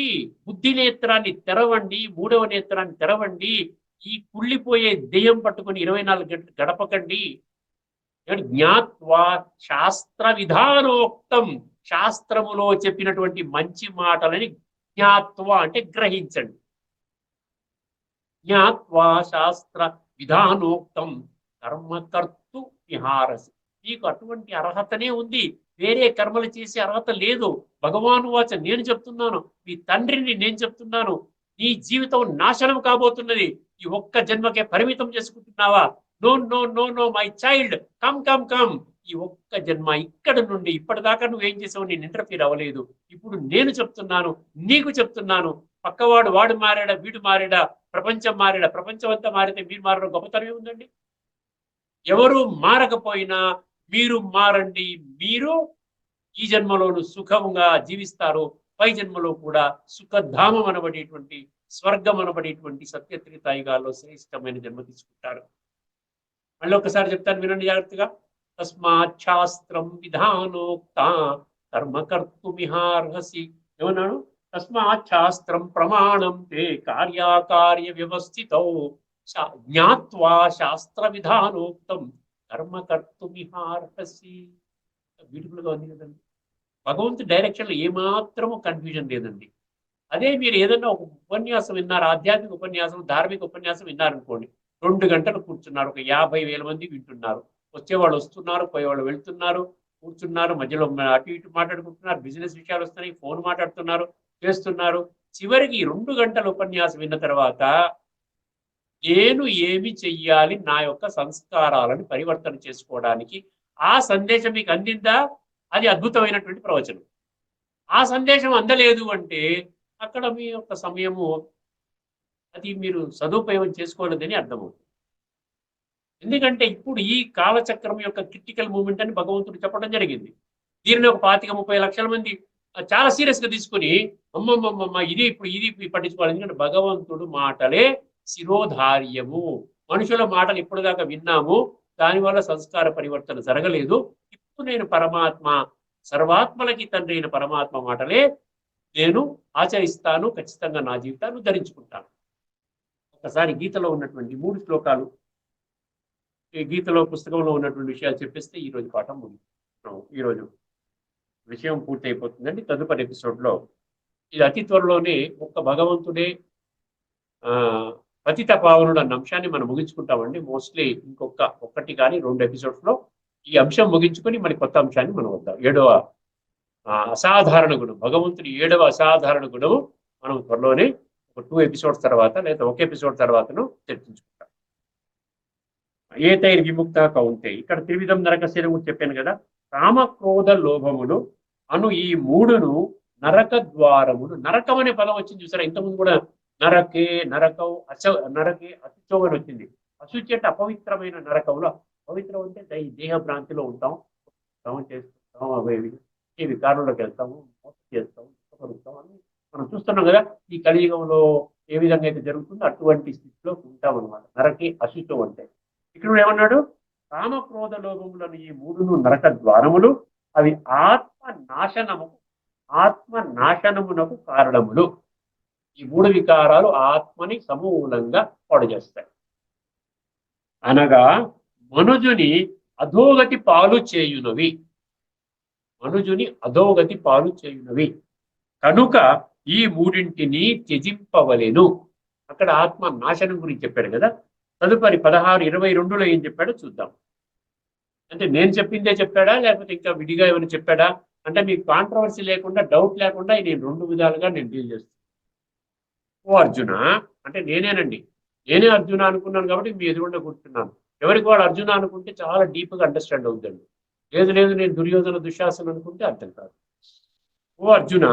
బుద్ధి నేత్రాన్ని తెరవండి, 3వ నేత్రాన్ని తెరవండి. ఈ కుళ్ళిపోయే దెయ్యం పట్టుకొని 24 గంటలు గడపకండి. జ్ఞాత్వా శాస్త్ర విధానోక్తం, శాస్త్రములో చెప్పినటువంటి మంచి మాటలని జ్ఞాత్వా అంటే గ్రహించండి. జ్ఞాత్వా శాస్త్ర విధానోక్తం కర్మకర్తు విహారసి. మీకు అటువంటి అర్హతనే ఉంది, వేరే కర్మలు చేసే అర్హత లేదు. భగవాను వాచ నేను చెప్తున్నాను, మీ తండ్రిని నేను చెప్తున్నాను. నీ జీవితం నాశనం కాబోతున్నది, ఈ ఒక్క జన్మకే పరిమితం చేసుకుంటున్నావా? No no no no my child, come come come. ఈ ఒక్క జన్మ, ఇక్కడ నుండి ఇప్పటిదాకా నువ్వేం చేసావు, నేను ఇంటర్ఫీర్ అవ్వలేదు. ఇప్పుడు నేను చెప్తున్నాను, నీకు చెప్తున్నాను. పక్కవాడు వాడు మారాడా, వీడు మారాడా, ప్రపంచం మారాడా, ప్రపంచం అంతా మారితే మీరు మారడం గొప్పతనం ఏముందండి? ఎవరు మారకపోయినా మీరు మారండి. మీరు ఈ జన్మలోను సుఖంగా జీవిస్తారు, పై జన్మలో కూడా సుఖధామం అనబడేటువంటి, స్వర్గం అనబడేటువంటి సత్యత్రితాయుగాల్లో శ్రేష్టమైన జన్మ తీసుకుంటారు. మళ్ళీ ఒకసారి చెప్తాను, వినండి జాగ్రత్తగా. తస్మాత్ శాస్త్రం విధానోక్త కర్మ కర్తుమిహార్హసి. ఏమన్నాడు? తస్మాత్ శాస్త్రం ప్రమాణం తే కార్యాకార్య వ్యవస్థితో జ్ఞాత్వా శాస్త్ర విధానోక్తం కర్మ కర్తుమిహార్హసి. బ్యూటిఫుల్ గా ఉంది కదండి. భగవంతుడి డైరెక్షన్ లో ఏమాత్రము కన్ఫ్యూజన్ లేదండి. అదే మీరు ఏదన్నా ఒక ఉపన్యాసం విన్నారు, ఆధ్యాత్మిక ఉపన్యాసం, ధార్మిక ఉపన్యాసం విన్నారనుకోండి, 2 గంటలు కూర్చున్నారు, ఒక 50,000 మంది వింటున్నారు. వచ్చేవాళ్ళు వస్తున్నారు, పోయేవాళ్ళు వెళ్తున్నారు, కూర్చున్నారు, మధ్యలో అటు ఇటు మాట్లాడుకుంటున్నారు, బిజినెస్ విషయాలు వస్తున్నాయి, ఫోన్ మాట్లాడుతున్నారు, చేస్తున్నారు. చివరికి 2 గంటల ఉపన్యాసం విన్న తర్వాత నేను ఏమి చెయ్యాలి నా యొక్క సంస్కారాలను పరివర్తన చేసుకోవడానికి, ఆ సందేశం మీకు అందిందా? అది అద్భుతమైనటువంటి ప్రవచనం. ఆ సందేశం అందలేదు అంటే అక్కడ మీ యొక్క సమయము అది మీరు సదుపయోగం చేసుకోలేదని అర్థమవుతుంది. ఎందుకంటే ఇప్పుడు ఈ కాలచక్రం యొక్క క్రిటికల్ మూమెంట్ అని భగవంతుడు చెప్పడం జరిగింది. దీనిని ఒక 25-30 లక్షల మంది చాలా సీరియస్ గా తీసుకుని అమ్మమ్మమ్మ ఇది ఇప్పుడు పట్టించుకోవాలి. ఎందుకంటే భగవంతుడు మాటలే శిరోధార్యము. మనుషుల మాటలు ఇప్పుడు దాకా విన్నాము, దానివల్ల సంస్కార పరివర్తన జరగలేదు. ఇప్పుడు నేను పరమాత్మ, సర్వాత్మలకి తండ్రి అయిన పరమాత్మ మాటలే నేను ఆచరిస్తాను, ఖచ్చితంగా నా జీవితాన్ని ధరించుకుంటాను. ఒకసారి గీతలో ఉన్నటువంటి 3 శ్లోకాలు, ఈ గీతలో పుస్తకంలో ఉన్నటువంటి విషయాలు చెప్పేస్తే ఈరోజు పాఠం ముగిస్తాం. ఈరోజు విషయం పూర్తి అయిపోతుందండి. తదుపరి ఎపిసోడ్లో ఇది అతి త్వరలోనే ఒక్క భగవంతుడే పతిత పావనుడు అన్న అంశాన్ని మనం ముగించుకుంటామండి. మోస్ట్లీ ఒకటి కానీ 2 ఎపిసోడ్స్లో ఈ అంశం ముగించుకొని మరి కొత్త అంశాన్ని మనం వద్దాం. 7వ అసాధారణ గుణం, భగవంతుడి 7వ అసాధారణ గుణము మనం త్వరలోనే ఒక 2 ఎపిసోడ్స్ తర్వాత లేదా 1 ఎపిసోడ్ తర్వాతను చర్చించుకుంటాం. ఏతైర్ విముక్త కౌంతే. ఇక్కడ త్రివిధం నరకశీలం గురించి చెప్పాను కదా. కామ క్రోధ లోభములు అను ఈ 3ను నరక ద్వారములు. నరకం అనే పదం వచ్చింది చూసారా, ఇంతకుముందు కూడా నరకే, నరకం, నరకే అశుచో అని వచ్చింది. అశుచి అంటే అపవిత్రమైన నరకంలో. పవిత్రం అంటే దేహ భ్రాంతిలో ఉంటాం, చేస్తాం, అవేవి ఈ వికారంలోకి వెళ్తాము, మోసం చేస్తాము, అని మనం చూస్తున్నాం కదా. ఈ కలియుగంలో ఏ విధంగా అయితే జరుగుతుందో అటువంటి స్థితిలో ఉంటాం అనమాట. నరకి అశుచం అంటే ఇక్కడ ఏమన్నాడు, కామక్రోధ లోభములను ఈ మూడును నరక ద్వారములు, అవి ఆత్మ నాశనమునకు కారణములు. ఈ మూడు వికారాలు ఆత్మని సమూలంగా పాడు చేస్తాయి. అనగా మనుజుని అధోగతి పాలు చేయునవి, కనుక ఈ మూడింటిని త్యజింపవలెను. అక్కడ ఆత్మ నాశనం గురించి చెప్పాడు కదా. తదుపరి 16:22లో ఏం చెప్పాడో చూద్దాం. అంటే నేను చెప్పిందే చెప్పాడా, లేకపోతే ఇంకా విడిగా ఏమైనా చెప్పాడా అంటే మీకు కాంట్రవర్సీ లేకుండా, డౌట్ లేకుండా నేను రెండు విధాలుగా నేను డీల్ చేస్తాను. ఓ అర్జున అంటే నేనే అర్జున అనుకున్నాను కాబట్టి మీ ఎదురుండా కూర్చున్నాను. ఎవరికి వాడు అర్జున అనుకుంటే చాలా డీప్గా అండర్స్టాండ్ అవుతుంది. లేదు నేను దుర్యోధన దుశ్శాసన అనుకుంటే అర్థం కాదు. ఓ అర్జున,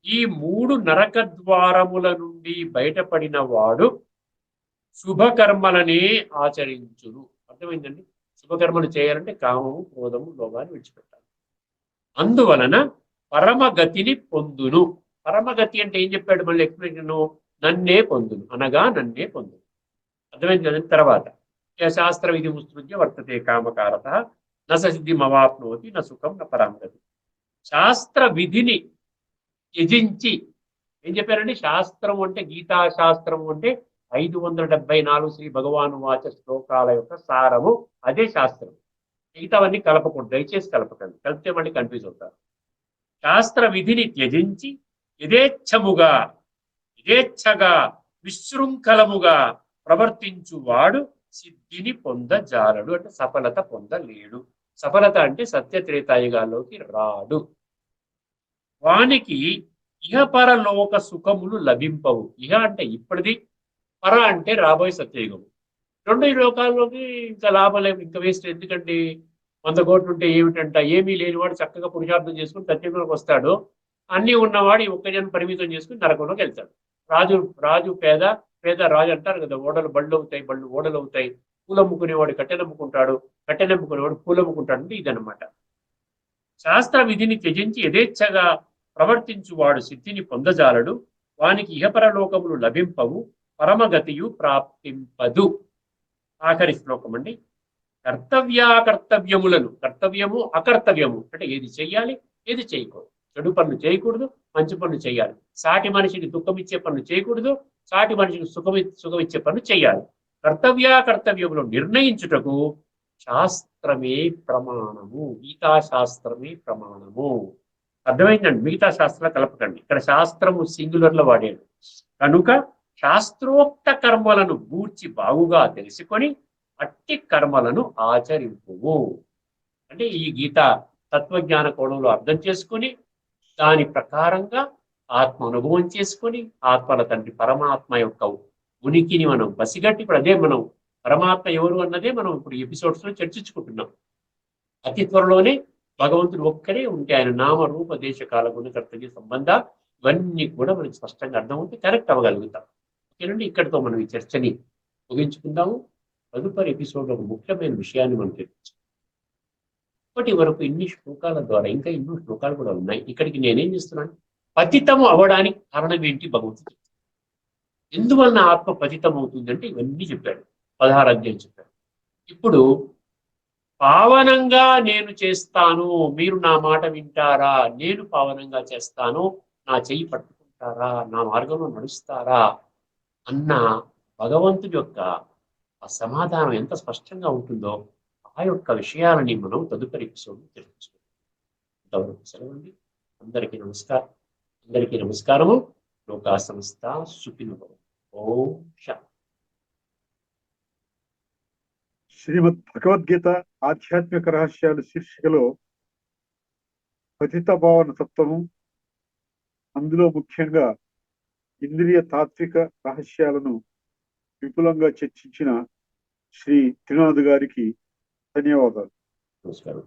ఈ మూడు నరక ద్వారముల నుండి బయటపడిన వాడు శుభకర్మలనే ఆచరించును. అర్థమైందండి? శుభకర్మలు చేయాలంటే కామము, క్రోధము, లోభాన్ని విడిచిపెట్టాలి. అందువలన పరమగతిని పొందును. పరమగతి అంటే ఏం చెప్పాడు మళ్ళీ ఎక్స్ప్లెయిన్, నన్నే పొందును అనగా నన్నే పొందును. అర్థమైంది కదండి. తర్వాత శాస్త్ర విధి ముసృజ్య వర్తతే కామకారత న సిద్ధిమవాప్నోతి న సుఖం న పరమగతి. శాస్త్ర విధిని త్యజించి ఏం చెప్పారండి? శాస్త్రం అంటే గీతాశాస్త్రం అంటే 574 శ్రీ భగవాను వాచ శ్లోకాల యొక్క సారము, అదే శాస్త్రం. మిగతావన్నీ కలపకూడదు, దయచేసి కలపకండి. కలిపితే మళ్ళీ కన్ఫ్యూజ్ అవుతారు. శాస్త్ర విధిని త్యజించి యథేచ్ఛగా విశృంఖలముగా ప్రవర్తించువాడు సిద్ధిని పొందజాలడు. అంటే సఫలత పొందలేడు. సఫలత అంటే సత్యత్రేతాయుగాల్లోకి రాడు. వానికి ఇహపరలోక సుఖములు లభింపవు. ఇహ అంటే ఇప్పటిది, పర అంటే రాబోయే సత్యయుగము. రెండు లోకాల్లోకి ఇంకా లాభం లేదు, ఇంకా వేస్ట్. ఎందుకండి 100 కోట్లు ఉంటే ఏమిటంట? ఏమీ లేనివాడు చక్కగా పురుషార్థం చేసుకుని సత్యంలోకి వస్తాడు. అన్నీ ఉన్నవాడు ఈ ఒక్క జన్మ పరిమితం చేసుకుని నరకంలోకి వెళ్తాడు. రాజు పేద రాజు అంటారు కదా. ఓడలు బళ్ళు అవుతాయి, బళ్ళు ఓడలు అవుతాయి. పూలమ్ముకునేవాడు కట్టెనమ్ముకుంటాడు, కట్టెనమ్ముకునేవాడు పూలమ్ముకుంటాడు. అంటే ఇదనమాట. శాస్త్ర విధిని త్యజించి యథేచ్ఛగా ప్రవర్తించువాడు సిద్ధిని పొందజాలడు. వానికి ఇహపరలోకములు లభింపవు, పరమగతియు ప్రాప్తింపదు. ఆఖరి శ్లోకం అండి. కర్తవ్యములను, కర్తవ్యము అకర్తవ్యము అంటే ఏది చెయ్యాలి, ఏది చేయకూడదు. చెడు పనులు చేయకూడదు, మంచి పనులు చేయాలి. సాటి మనిషికి దుఃఖం ఇచ్చే పనులు చేయకూడదు, సాటి మనిషికి సుఖం ఇచ్చే పనులు చేయాలి. కర్తవ్యములు నిర్ణయించుటకు శాస్త్రమే ప్రమాణము, గీతాశాస్త్రమే ప్రమాణము. అర్థమైందండి? మిగతా శాస్త్రాలు కలపకండి. ఇక్కడ శాస్త్రము సింగులర్లో వాడాడు. కనుక శాస్త్రోక్త కర్మలను గూర్చి బాగుగా తెలుసుకొని అట్టి కర్మలను ఆచరింపుము. అంటే ఈ గీత తత్వజ్ఞాన కోణంలో అర్థం చేసుకొని దాని ప్రకారంగా ఆత్మ అనుభవం చేసుకొని ఆత్మల తండ్రి పరమాత్మ యొక్క ఉనికిని మనం పసిగట్టి, ఇప్పుడు అదే మనం పరమాత్మ ఎవరు అన్నదే మనం ఇప్పుడు ఎపిసోడ్స్ లో చర్చించుకుంటున్నాం. అతి త్వరలోనే భగవంతుడు ఒక్కడే ఉంటే ఆయన నామ రూప దేశకాల గుణకర్తవ్య సంబంధ ఇవన్నీ కూడా మనకి స్పష్టంగా అర్థమవుతే కరెక్ట్ అవ్వగలుగుతాం. ఓకేనండి, ఇక్కడితో మనం ఈ చర్చని ముగించుకుందాము. తదుపరి ఎపిసోడ్ ఒక ముఖ్యమైన విషయాన్ని మనం చర్చించాం. ఇప్పటి వరకు ఇన్ని శ్లోకాల ద్వారా ఇంకా ఎన్నో శ్లోకాలు కూడా ఉన్నాయి. ఇక్కడికి నేనేం చేస్తున్నాను, పతితము అవ్వడానికి కారణం ఏంటి భగవంతుడు చెప్తాడు. ఎందువలన ఆత్మ పతితం అవుతుంది అంటే ఇవన్నీ చెప్పాడు. 16 అధ్యాయం చెప్పాడు. ఇప్పుడు పావనంగా నేను చేస్తాను, మీరు నా మాట వింటారా, నేను పావనంగా చేస్తాను, నా చెయ్యి పట్టుకుంటారా, నా మార్గంలో నడుస్తారా అన్న భగవంతుడి యొక్క ఆ సమాధానం ఎంత స్పష్టంగా ఉంటుందో ఆ యొక్క విషయాలని మనం తదుపరి ఎపిసోడ్ చర్చించుకుంటాం. సెలవండి. అందరికీ నమస్కారము. లోకా సమస్త సుఖినో భవంతు. ఓం శాంతి. శ్రీమద్ భగవద్గీత ఆధ్యాత్మిక రహస్యాలు శీర్షికలో పతిత భావన తత్వము, అందులో ముఖ్యంగా ఇంద్రియ తాత్విక రహస్యాలను విపులంగా చర్చించిన శ్రీ త్రినాథ్ గారికి ధన్యవాదాలు. నమస్కారం.